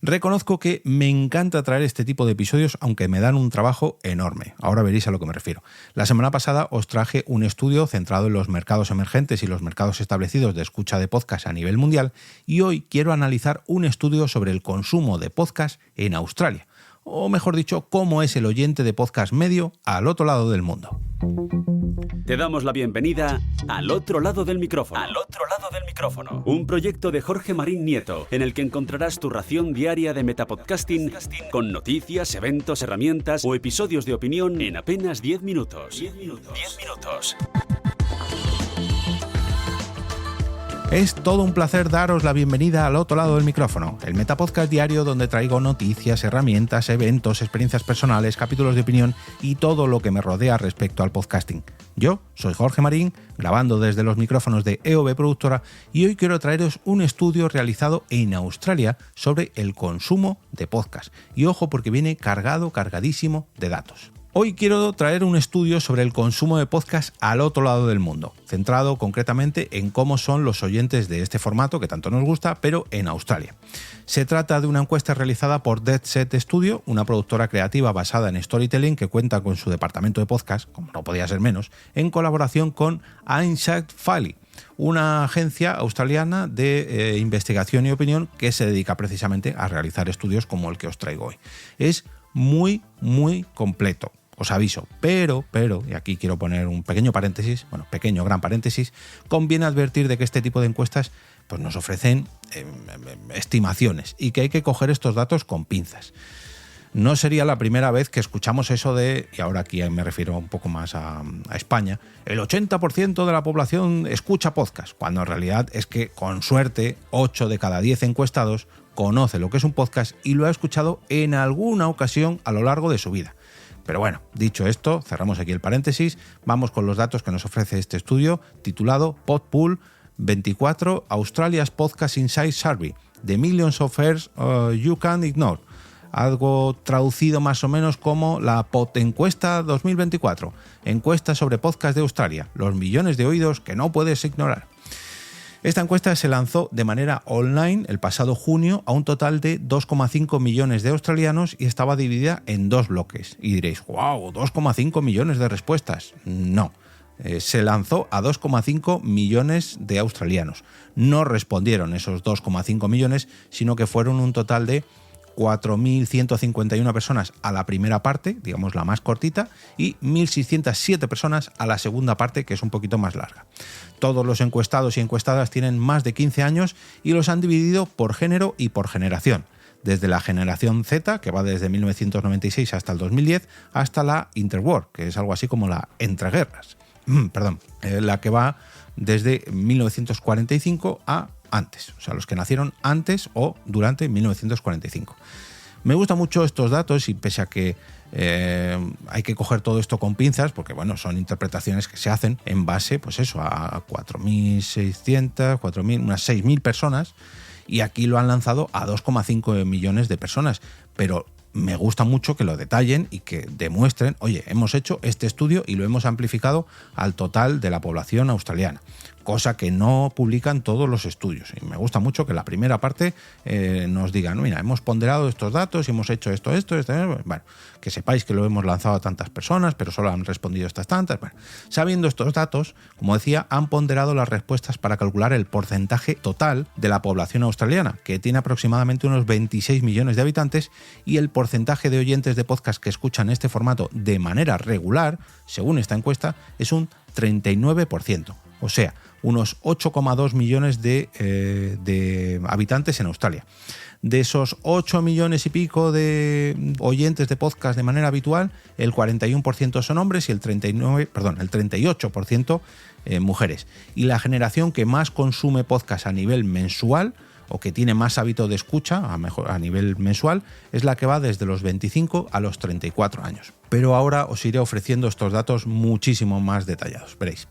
Reconozco que me encanta traer este tipo de episodios, aunque me dan un trabajo enorme. Ahora veréis a lo que me refiero. La semana pasada os traje un estudio centrado en los mercados emergentes y los mercados establecidos de escucha de podcast a nivel mundial, y hoy quiero analizar un estudio sobre el consumo de podcast en Australia. O mejor dicho, cómo es el oyente de podcast medio al otro lado del mundo. Te damos la bienvenida al otro lado del micrófono. Al otro lado del micrófono. Un proyecto de Jorge Marín Nieto, en el que encontrarás tu ración diaria de metapodcasting con noticias, eventos, herramientas o episodios de opinión en apenas 10 minutos. 10 minutos. Es todo un placer daros la bienvenida al otro lado del micrófono, el Metapodcast diario donde traigo noticias, herramientas, eventos, experiencias personales, capítulos de opinión y todo lo que me rodea respecto al podcasting. Yo soy Jorge Marín, grabando desde los micrófonos de EOB Productora, y hoy quiero traeros un estudio realizado en Australia sobre el consumo de podcast. Y ojo, porque viene cargadísimo de datos. Hoy quiero traer un estudio sobre el consumo de podcast al otro lado del mundo, centrado concretamente en cómo son los oyentes de este formato que tanto nos gusta, pero en Australia. Se trata de una encuesta realizada por Dead Set Studio, una productora creativa basada en storytelling que cuenta con su departamento de podcast, como no podía ser menos, en colaboración con Insight Filey, una agencia australiana de investigación y opinión que se dedica precisamente a realizar estudios como el que os traigo hoy. Es muy completo. Os aviso, pero, y aquí quiero poner un pequeño paréntesis, gran paréntesis, conviene advertir de que este tipo de encuestas pues nos ofrecen estimaciones y que hay que coger estos datos con pinzas. No sería la primera vez que escuchamos eso de, y ahora aquí me refiero un poco más a España, el 80% de la población escucha podcast, cuando en realidad es que, con suerte, 8 de cada 10 encuestados conoce lo que es un podcast y lo ha escuchado en alguna ocasión a lo largo de su vida. Pero bueno, dicho esto, cerramos aquí el paréntesis, vamos con los datos que nos ofrece este estudio titulado Podpool 24 Australia's Podcast Insight Survey, The Millions of Ears You Can't Ignore, algo traducido más o menos como la Pod-encuesta 2024, encuesta sobre podcast de Australia, los millones de oídos que no puedes ignorar. Esta encuesta se lanzó de manera online el pasado junio a un total de 2,5 millones de australianos y estaba dividida en dos bloques. Y diréis, wow, 2,5 millones de respuestas. No, se lanzó a 2,5 millones de australianos. No respondieron esos 2,5 millones, sino que fueron un total de 4.151 personas a la primera parte, digamos la más cortita, y 1.607 personas a la segunda parte, que es un poquito más larga. Todos los encuestados y encuestadas tienen más de 15 años y los han dividido por género y por generación. Desde la generación Z, que va desde 1996 hasta el 2010, hasta la Interwar, que es algo así como la entreguerras. La que va desde 1945 a antes, o sea, los que nacieron antes o durante 1945. Me gustan mucho estos datos y pese a que hay que coger todo esto con pinzas, porque bueno, son interpretaciones que se hacen en base, pues eso, a 4.600, 4.000, unas 6.000 personas, y aquí lo han lanzado a 2,5 millones de personas, pero me gusta mucho que lo detallen y que demuestren, oye, hemos hecho este estudio y lo hemos amplificado al total de la población australiana, cosa que no publican todos los estudios. Y me gusta mucho que la primera parte nos digan, mira, hemos ponderado estos datos y hemos hecho esto. Bueno, que sepáis que lo hemos lanzado a tantas personas, pero solo han respondido estas tantas. Bueno, sabiendo estos datos, como decía, han ponderado las respuestas para calcular el porcentaje total de la población australiana, que tiene aproximadamente unos 26 millones de habitantes, y el porcentaje de oyentes de podcast que escuchan este formato de manera regular, según esta encuesta, es un 39%. O sea, unos 8,2 millones de habitantes en Australia. De esos 8 millones y pico de oyentes de podcast de manera habitual, el 41% son hombres y el 38% mujeres. Y la generación que más consume podcast a nivel mensual, o que tiene más hábito de escucha a nivel mensual, es la que va desde los 25 a los 34 años. Pero ahora os iré ofreciendo estos datos muchísimo más detallados, veréis.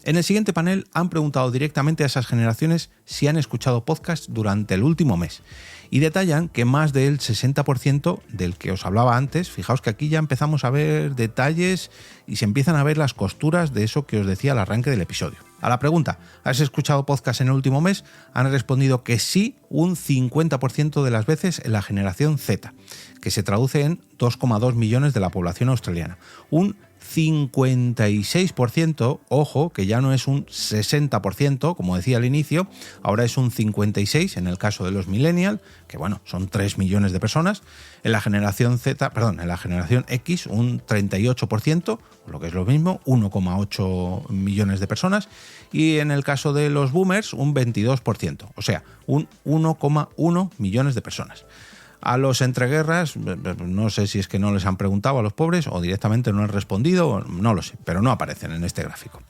En el siguiente panel han preguntado directamente a esas generaciones si han escuchado podcast durante el último mes y detallan que más del 60% del que os hablaba antes. Fijaos que aquí ya empezamos a ver detalles y se empiezan a ver las costuras de eso que os decía al arranque del episodio. A la pregunta, ¿has escuchado podcast en el último mes?, han respondido que sí un 50% de las veces en la generación Z, que se traduce en 2,2 millones de la población australiana. Un 56%, ojo, que ya no es un 60%, como decía al inicio, ahora es un 56% en el caso de los millennials, que bueno, son 3 millones de personas. En la generación en la generación X, un 38%, lo que es lo mismo, 1,8 millones de personas. Y en el caso de los boomers, un 22%, o sea, un 1,1 millones de personas. A los entreguerras, no sé si es que no les han preguntado a los pobres o directamente no han respondido, no lo sé, pero no aparecen en este gráfico.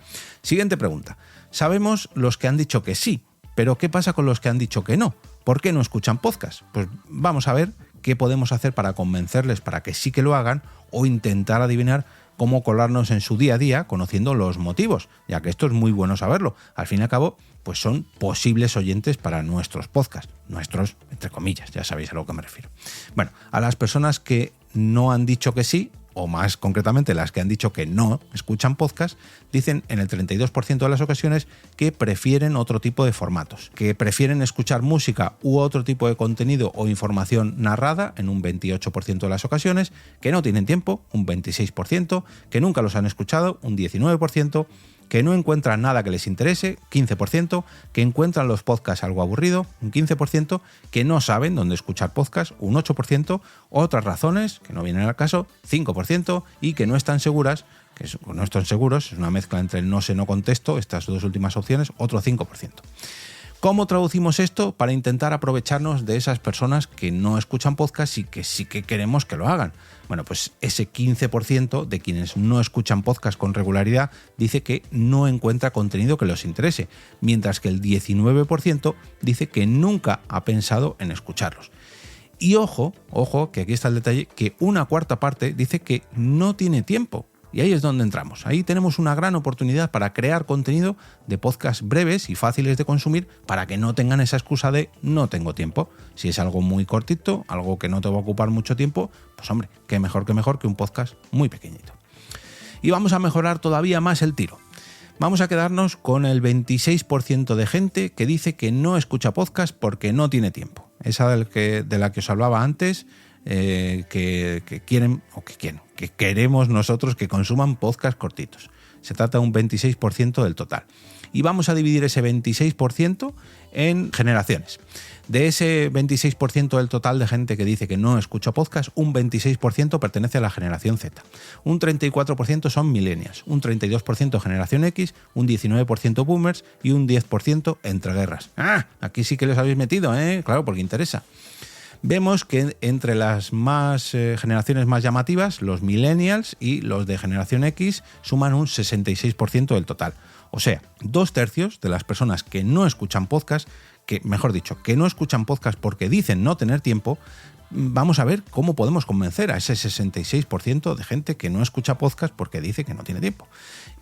Siguiente pregunta. Sabemos los que han dicho que sí, pero ¿qué pasa con los que han dicho que no? ¿Por qué no escuchan podcast? Pues vamos a ver qué podemos hacer para convencerles para que sí que lo hagan o intentar adivinar cómo colarnos en su día a día conociendo los motivos, ya que esto es muy bueno saberlo. Al fin y al cabo, pues son posibles oyentes para nuestros podcasts, nuestros entre comillas, ya sabéis a lo que me refiero. Bueno, a las personas que no han dicho que sí, o más concretamente las que han dicho que no escuchan podcast, dicen en el 32% de las ocasiones que prefieren otro tipo de formatos, que prefieren escuchar música u otro tipo de contenido o información narrada en un 28% de las ocasiones, que no tienen tiempo, un 26%, que nunca los han escuchado, un 19%, que no encuentran nada que les interese, 15%, que encuentran los podcasts algo aburrido, un 15%, que no saben dónde escuchar podcasts, un 8%, otras razones, que no vienen al caso, 5%, y que no están seguras, es una mezcla entre el no sé, no contesto, estas dos últimas opciones, otro 5%. ¿Cómo traducimos esto para intentar aprovecharnos de esas personas que no escuchan podcast y que sí que queremos que lo hagan? Bueno, pues ese 15% de quienes no escuchan podcast con regularidad dice que no encuentra contenido que les interese, mientras que el 19% dice que nunca ha pensado en escucharlos. Y ojo, que aquí está el detalle, que una cuarta parte dice que no tiene tiempo. Y ahí es donde entramos. Ahí tenemos una gran oportunidad para crear contenido de podcast breves y fáciles de consumir para que no tengan esa excusa de no tengo tiempo. Si es algo muy cortito, algo que no te va a ocupar mucho tiempo, pues hombre, qué mejor que un podcast muy pequeñito. Y vamos a mejorar todavía más el tiro. Vamos a quedarnos con el 26% de gente que dice que no escucha podcast porque no tiene tiempo. Esa de la que os hablaba antes, que queremos nosotros que consuman podcast cortitos. Se trata de un 26% del total. Y vamos a dividir ese 26% en generaciones. De ese 26% del total de gente que dice que no escucha podcast, un 26% pertenece a la generación Z. Un 34% son millennials, un 32% generación X, un 19% boomers y un 10% entreguerras. Aquí sí que les habéis metido, claro, porque interesa. Vemos que entre las generaciones más llamativas, los millennials y los de generación X suman un 66% del total. O sea, 2/3 de las personas que no escuchan podcast, que no escuchan podcast porque dicen no tener tiempo, vamos a ver cómo podemos convencer a ese 66% de gente que no escucha podcast porque dice que no tiene tiempo.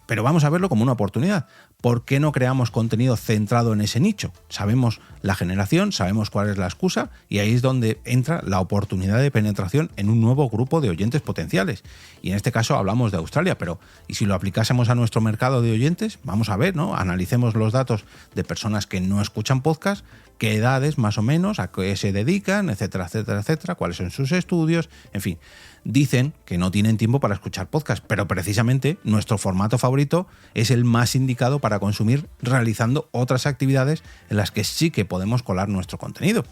Pero vamos a verlo como una oportunidad. ¿Por qué no creamos contenido centrado en ese nicho? Sabemos la generación, sabemos cuál es la excusa y ahí es donde entra la oportunidad de penetración en un nuevo grupo de oyentes potenciales. Y en este caso hablamos de Australia, pero ¿y si lo aplicásemos a nuestro mercado de oyentes? Vamos a ver, ¿no? Analicemos los datos de personas que no escuchan podcast, qué edades más o menos, a qué se dedican, etcétera, etcétera, etcétera, cuáles son sus estudios, en fin. Dicen que no tienen tiempo para escuchar podcast, pero precisamente nuestro formato favorito es el más indicado para consumir realizando otras actividades en las que sí que podemos colar nuestro contenido.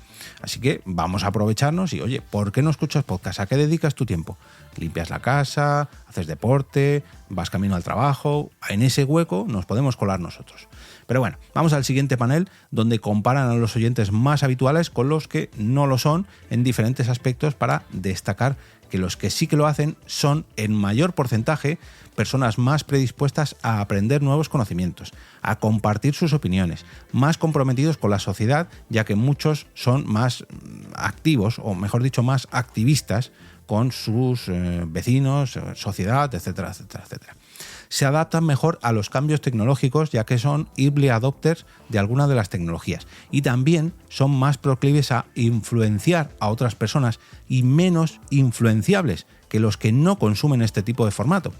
Así que vamos a aprovecharnos y, oye, ¿por qué no escuchas podcast? ¿A qué dedicas tu tiempo? ¿Limpias la casa? ¿Haces deporte? ¿Vas camino al trabajo? En ese hueco nos podemos colar nosotros. Pero bueno, vamos al siguiente panel donde comparan a los oyentes más habituales con los que no lo son en diferentes aspectos para destacar que los que sí que lo hacen son en mayor porcentaje personas más predispuestas a aprender nuevos conocimientos, a compartir sus opiniones, más comprometidos con la sociedad, ya que muchos son más activos, o mejor dicho, más activistas con sus vecinos, sociedad, etcétera, etcétera, etcétera. Se adaptan mejor a los cambios tecnológicos, ya que son early adopters de algunas de las tecnologías, y también son más proclives a influenciar a otras personas y menos influenciables que los que no consumen este tipo de formato.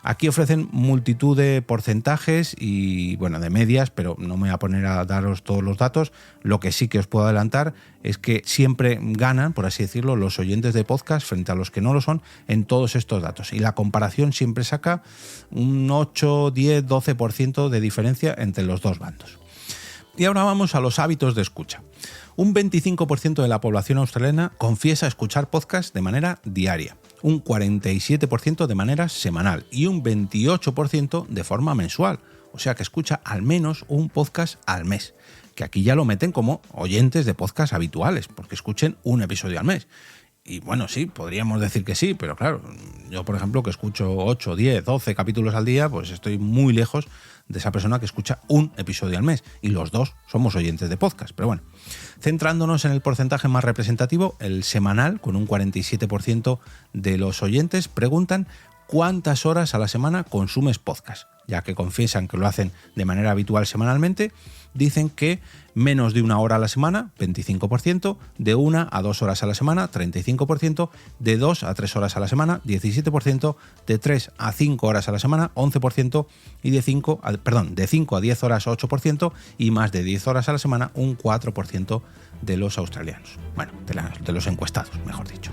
Aquí ofrecen multitud de porcentajes y, bueno, de medias, pero no me voy a poner a daros todos los datos. Lo que sí que os puedo adelantar es que siempre ganan, por así decirlo, los oyentes de podcast frente a los que no lo son en todos estos datos. Y la comparación siempre saca un 8, 10, 12% de diferencia entre los dos bandos. Y ahora vamos a los hábitos de escucha. Un 25% de la población australiana confiesa escuchar podcast de manera diaria, un 47% de manera semanal y un 28% de forma mensual. O sea que escucha al menos un podcast al mes, que aquí ya lo meten como oyentes de podcast habituales, porque escuchen un episodio al mes. Y bueno, sí, podríamos decir que sí, pero claro, yo por ejemplo que escucho 8, 10, 12 capítulos al día, pues estoy muy lejos de esa persona que escucha un episodio al mes, y los dos somos oyentes de podcast. Pero bueno, centrándonos en el porcentaje más representativo, el semanal, con un 47% de los oyentes preguntan cuántas horas a la semana consumes podcast. Ya que confiesan que lo hacen de manera habitual semanalmente, dicen que menos de 1 hora a la semana, 25%, de 1 a 2 horas a la semana, 35%, de 2 a 3 horas a la semana, 17%, de 3 a 5 horas a la semana, 11%, y de 5 a 10 horas, 8%, y más de 10 horas a la semana, un 4% de los australianos. Bueno, de los encuestados, mejor dicho.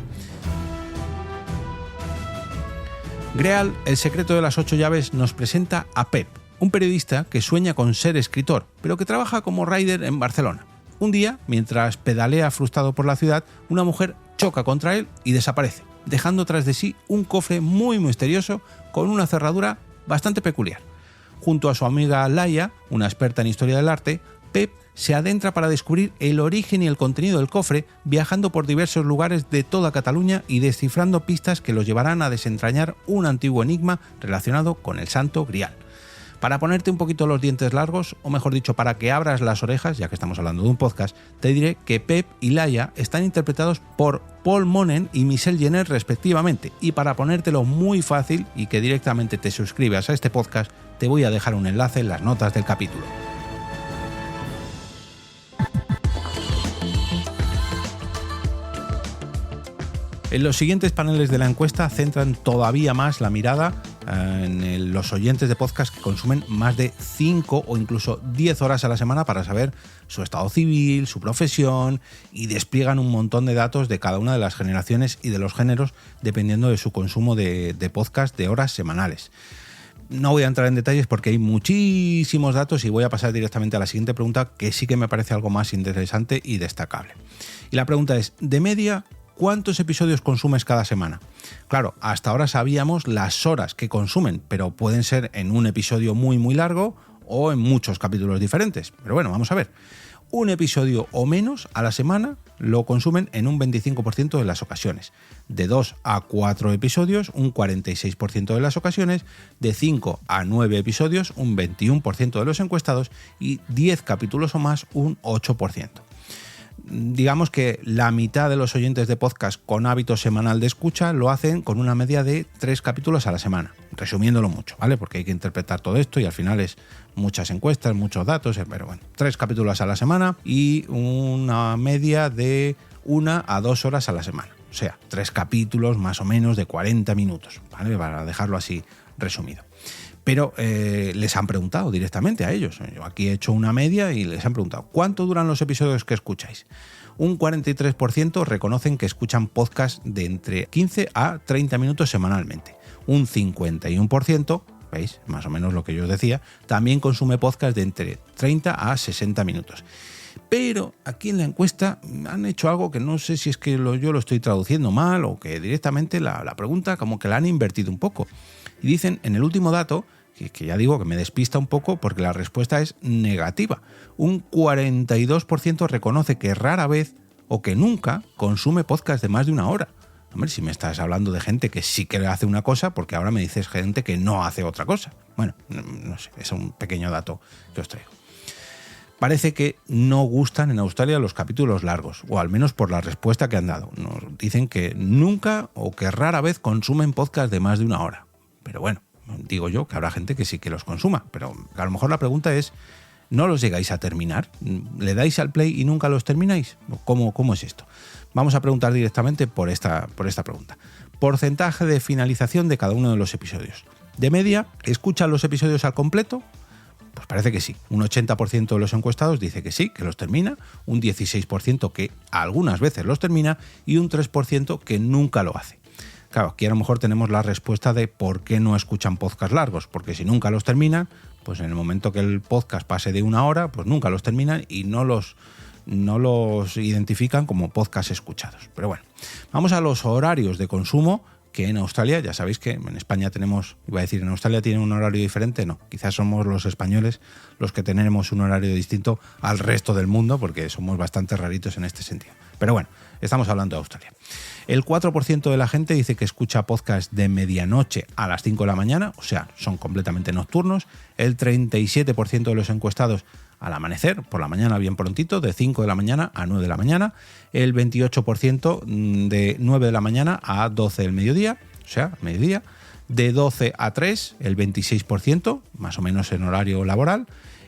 Greal, el secreto de las 8 llaves, nos presenta a Pep, un periodista que sueña con ser escritor, pero que trabaja como rider en Barcelona. Un día, mientras pedalea frustrado por la ciudad, una mujer choca contra él y desaparece, dejando tras de sí un cofre muy misterioso con una cerradura bastante peculiar. Junto a su amiga Laia, una experta en historia del arte, Pep se adentra para descubrir el origen y el contenido del cofre, viajando por diversos lugares de toda Cataluña y descifrando pistas que los llevarán a desentrañar un antiguo enigma relacionado con el Santo Grial. Para ponerte un poquito los dientes largos, o mejor dicho, para que abras las orejas, ya que estamos hablando de un podcast, te diré que Pep y Laia están interpretados por Paul Monen y Michelle Jenner respectivamente, y para ponértelo muy fácil y que directamente te suscribas a este podcast, te voy a dejar un enlace en las notas del capítulo. En los siguientes paneles de la encuesta centran todavía más la mirada en los oyentes de podcast que consumen más de 5 o incluso 10 horas a la semana para saber su estado civil, su profesión, y despliegan un montón de datos de cada una de las generaciones y de los géneros dependiendo de su consumo de podcast de horas semanales. No voy a entrar en detalles porque hay muchísimos datos y voy a pasar directamente a la siguiente pregunta, que sí que me parece algo más interesante y destacable. Y la pregunta es, de media, ¿cuántos episodios consumes cada semana? Claro, hasta ahora sabíamos las horas que consumen, pero pueden ser en un episodio muy muy largo o en muchos capítulos diferentes. Pero bueno, vamos a ver. Un episodio o menos a la semana lo consumen en un 25% de las ocasiones. De 2 a 4 episodios, un 46% de las ocasiones. De 5 a 9 episodios, un 21% de los encuestados. Y 10 capítulos o más, un 8%. Digamos que la mitad de los oyentes de podcast con hábito semanal de escucha lo hacen con una media de 3 capítulos a la semana, resumiéndolo mucho, ¿vale? Porque hay que interpretar todo esto y al final es muchas encuestas, muchos datos, pero bueno, 3 capítulos a la semana y una media de 1 a 2 horas a la semana. O sea, 3 capítulos más o menos de 40 minutos, ¿vale? Para dejarlo así resumido. Pero les han preguntado directamente a ellos. Yo aquí he hecho una media y les han preguntado ¿cuánto duran los episodios que escucháis? Un 43% reconocen que escuchan podcast de entre 15 a 30 minutos semanalmente. Un 51%, ¿veis? Más o menos lo que yo os decía, también consume podcast de entre 30 a 60 minutos. Pero aquí en la encuesta han hecho algo que no sé si es que yo lo estoy traduciendo mal o que directamente la pregunta como que la han invertido un poco. Y dicen en el último dato, que ya digo que me despista un poco porque la respuesta es negativa. Un 42% reconoce que rara vez o que nunca consume podcast de más de 1 hora. Hombre, si me estás hablando de gente que sí que hace una cosa, porque ahora me dices gente que no hace otra cosa. Bueno, no sé, es un pequeño dato que os traigo. Parece que no gustan en Australia los capítulos largos, o al menos por la respuesta que han dado. Nos dicen que nunca o que rara vez consumen podcast de más de 1 hora. Pero bueno, digo yo que habrá gente que sí que los consuma, pero a lo mejor la pregunta es, ¿no los llegáis a terminar? ¿Le dais al play y nunca los termináis? ¿Cómo es esto? Vamos a preguntar directamente por esta pregunta. Porcentaje de finalización de cada uno de los episodios. De media, ¿escuchan los episodios al completo? Pues parece que sí. Un 80% de los encuestados dice que sí, que los termina, un 16% que algunas veces los termina y un 3% que nunca lo hace. Claro, aquí a lo mejor tenemos la respuesta de por qué no escuchan podcasts largos, porque si nunca los terminan, pues en el momento que el podcast pase de 1 hora, pues nunca los terminan y no los identifican como podcasts escuchados. Pero bueno, vamos a los horarios de consumo, que en Australia, ya sabéis que en España tenemos, iba a decir, en Australia tienen un horario diferente, no, quizás somos los españoles los que tenemos un horario distinto al resto del mundo, porque somos bastante raritos en este sentido. Pero bueno, estamos hablando de Australia. El 4% de la gente dice que escucha podcast de medianoche a las 5 de la mañana, o sea, son completamente nocturnos. El 37% de los encuestados al amanecer, por la mañana bien prontito, de 5 de la mañana a 9 de la mañana. El 28% de 9 de la mañana a 12 del mediodía, o sea, mediodía. De 12 a 3, el 26%, más o menos en horario laboral.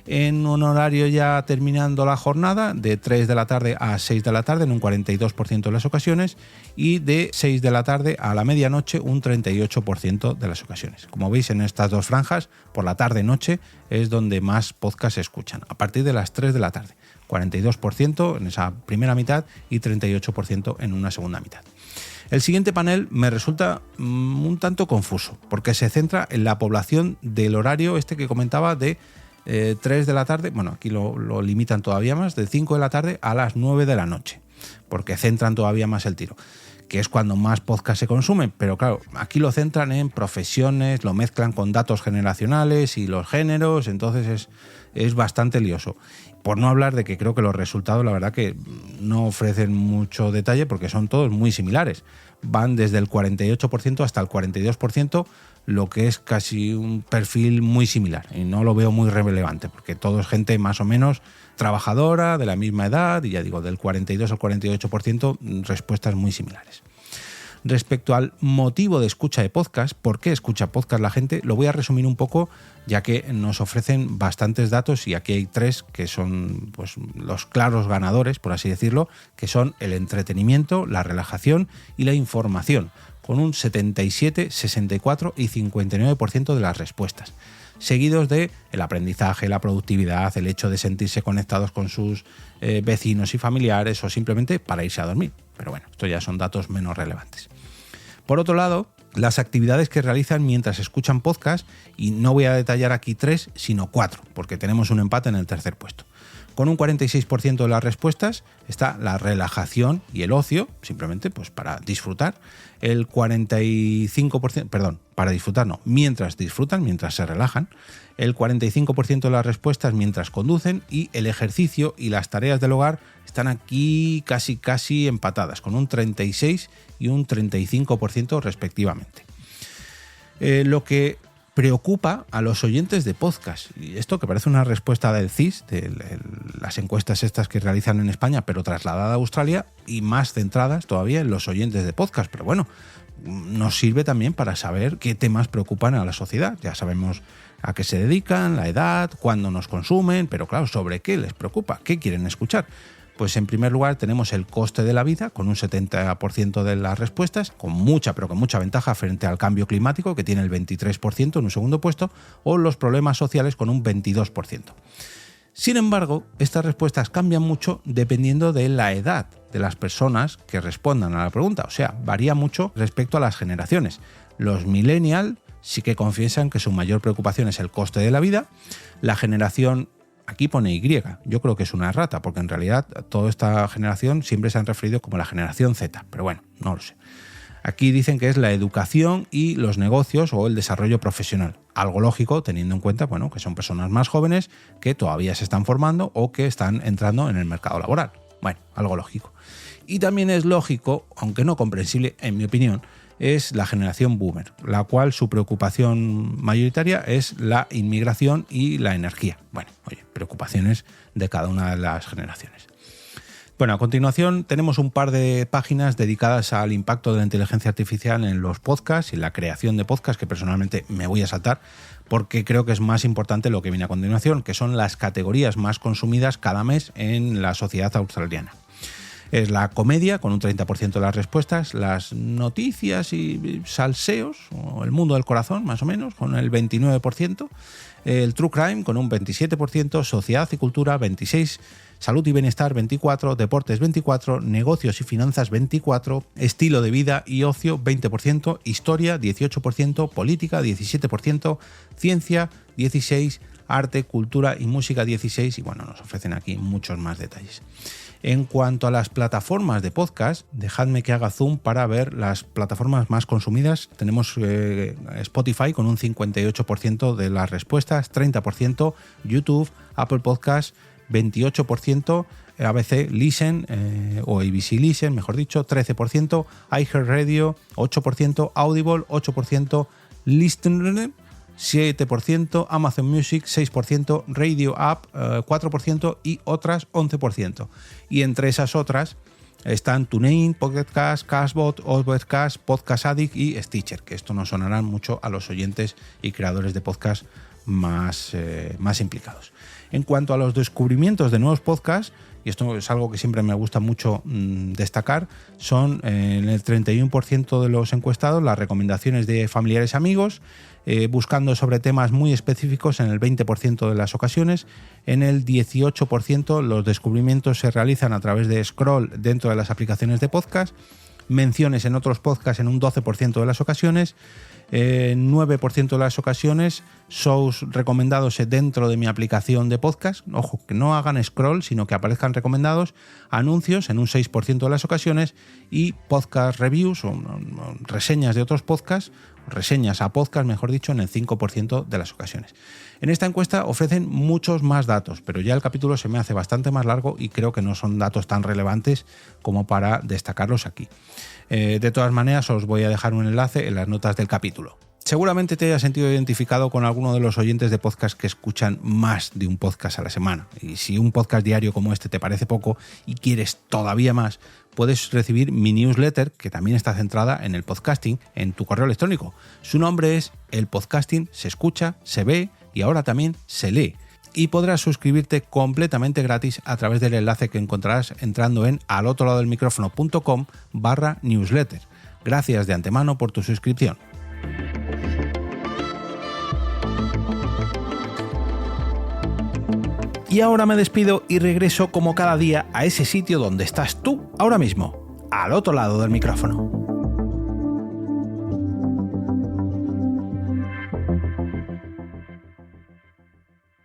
En un horario ya terminando la jornada, de 3 de la tarde a 6 de la tarde en un 42% de las ocasiones y de 6 de la tarde a la medianoche un 38% de las ocasiones. Como veis, en estas dos franjas, por la tarde-noche es donde más podcasts se escuchan, a partir de las 3 de la tarde. 42% en esa primera mitad y 38% en una segunda mitad. El siguiente panel me resulta un tanto confuso, porque se centra en la población del horario este que comentaba de 3 de la tarde, bueno, aquí lo limitan todavía más, de 5 de la tarde a las 9 de la noche, porque centran todavía más el tiro, que es cuando más podcasts se consumen, pero claro, aquí lo centran en profesiones, lo mezclan con datos generacionales y los géneros, entonces es bastante lioso. Por no hablar de que creo que los resultados, la verdad que no ofrecen mucho detalle porque son todos muy similares. Van desde el 48% hasta el 42%, lo que es casi un perfil muy similar. Y no lo veo muy relevante porque todo es gente más o menos trabajadora, de la misma edad, y ya digo, del 42 al 48%, respuestas muy similares. Respecto al motivo de escucha de podcast, ¿por qué escucha podcast la gente? Lo voy a resumir un poco, ya que nos ofrecen bastantes datos y aquí hay 3 que son pues, los claros ganadores, por así decirlo, que son el entretenimiento, la relajación y la información, con un 77, 64 y 59% de las respuestas, seguidos de el aprendizaje, la productividad, el hecho de sentirse conectados con sus vecinos y familiares o simplemente para irse a dormir. Pero bueno, esto ya son datos menos relevantes. Por otro lado, las actividades que realizan mientras escuchan podcast, y no voy a detallar aquí 3, sino 4, porque tenemos un empate en el tercer puesto. Con un 46% de las respuestas está la relajación y el ocio, simplemente pues para disfrutar. El 45%, perdón, para disfrutar no, mientras disfrutan, mientras se relajan. El 45% de las respuestas mientras conducen y el ejercicio y las tareas del hogar están aquí casi empatadas, con un 36 y un 35% respectivamente. Lo que preocupa a los oyentes de podcast, y esto que parece una respuesta del CIS, de las encuestas estas que realizan en España, pero trasladada a Australia y más centradas todavía en los oyentes de podcast, pero bueno, nos sirve también para saber qué temas preocupan a la sociedad. Ya sabemos a qué se dedican, la edad, cuándo nos consumen, pero claro, ¿sobre qué les preocupa? ¿Qué quieren escuchar? Pues en primer lugar tenemos el coste de la vida con un 70% de las respuestas, con mucha ventaja frente al cambio climático que tiene el 23% en un segundo puesto, o los problemas sociales con un 22%. Sin embargo, estas respuestas cambian mucho dependiendo de la edad de las personas que respondan a la pregunta, o sea, varía mucho respecto a las generaciones. Los millennials sí que confiesan que su mayor preocupación es el coste de la vida. La generación, aquí pone Y, yo creo que es una errata, porque en realidad toda esta generación siempre se han referido como la generación Z, pero bueno, no lo sé. Aquí dicen que es la educación y los negocios o el desarrollo profesional. Algo lógico, teniendo en cuenta, bueno, que son personas más jóvenes que todavía se están formando o que están entrando en el mercado laboral. Bueno, algo lógico. Y también es lógico, aunque no comprensible, en mi opinión, es la generación boomer, la cual su preocupación mayoritaria es la inmigración y la energía. Bueno, oye, preocupaciones de cada una de las generaciones. Bueno, a continuación tenemos un par de páginas dedicadas al impacto de la inteligencia artificial en los podcasts y la creación de podcasts, que personalmente me voy a saltar porque creo que es más importante lo que viene a continuación, que son las categorías más consumidas cada mes en la sociedad australiana. Es la comedia, con un 30% de las respuestas, las noticias y salseos, o el mundo del corazón, más o menos, con el 29%, el true crime, con un 27%, sociedad y cultura, 26%, salud y bienestar, 24%, deportes, 24%, negocios y finanzas, 24%, estilo de vida y ocio, 20%, historia, 18%, política, 17%, ciencia, 16%, arte, cultura y música, 16%, y bueno, nos ofrecen aquí muchos más detalles. En cuanto a las plataformas de podcast, dejadme que haga zoom para ver las plataformas más consumidas. Tenemos Spotify con un 58% de las respuestas, 30%, YouTube, Apple Podcasts, 28%, ABC Listen o ABC Listen, mejor dicho, 13%, iHeartRadio, 8%, Audible, 8%, Listen, 7%, Amazon Music 6%, Radio App 4% y otras 11%. Y entre esas otras están TuneIn, Pocket Cast, Castbot, Overcast, Podcast Addict y Stitcher, que esto nos sonarán mucho a los oyentes y creadores de podcast más implicados. En cuanto a los descubrimientos de nuevos podcasts, y esto es algo que siempre me gusta mucho destacar, son en el 31% de los encuestados las recomendaciones de familiares amigos, buscando sobre temas muy específicos en el 20% de las ocasiones. En el 18% los descubrimientos se realizan a través de scroll dentro de las aplicaciones de podcast, menciones en otros podcasts en un 12% de las ocasiones, 9% de las ocasiones shows recomendados dentro de mi aplicación de podcast, ojo, que no hagan scroll sino que aparezcan recomendados, anuncios en un 6% de las ocasiones y podcast reviews o reseñas de otros podcasts, reseñas a podcast mejor dicho, en el 5% de las ocasiones. En esta encuesta ofrecen muchos más datos, pero ya el capítulo se me hace bastante más largo y creo que no son datos tan relevantes como para destacarlos aquí. De todas maneras, os voy a dejar un enlace en las notas del capítulo. Seguramente te hayas sentido identificado con alguno de los oyentes de podcast que escuchan más de un podcast a la semana. Y si un podcast diario como este te parece poco y quieres todavía más, puedes recibir mi newsletter, que también está centrada en el podcasting, en tu correo electrónico. Su nombre es El Podcasting se escucha, se ve y ahora también se lee. Y podrás suscribirte completamente gratis a través del enlace que encontrarás entrando en alotroladodelmicrofono.com/newsletter. Gracias de antemano por tu suscripción. Y ahora me despido y regreso como cada día a ese sitio donde estás tú ahora mismo, al otro lado del micrófono.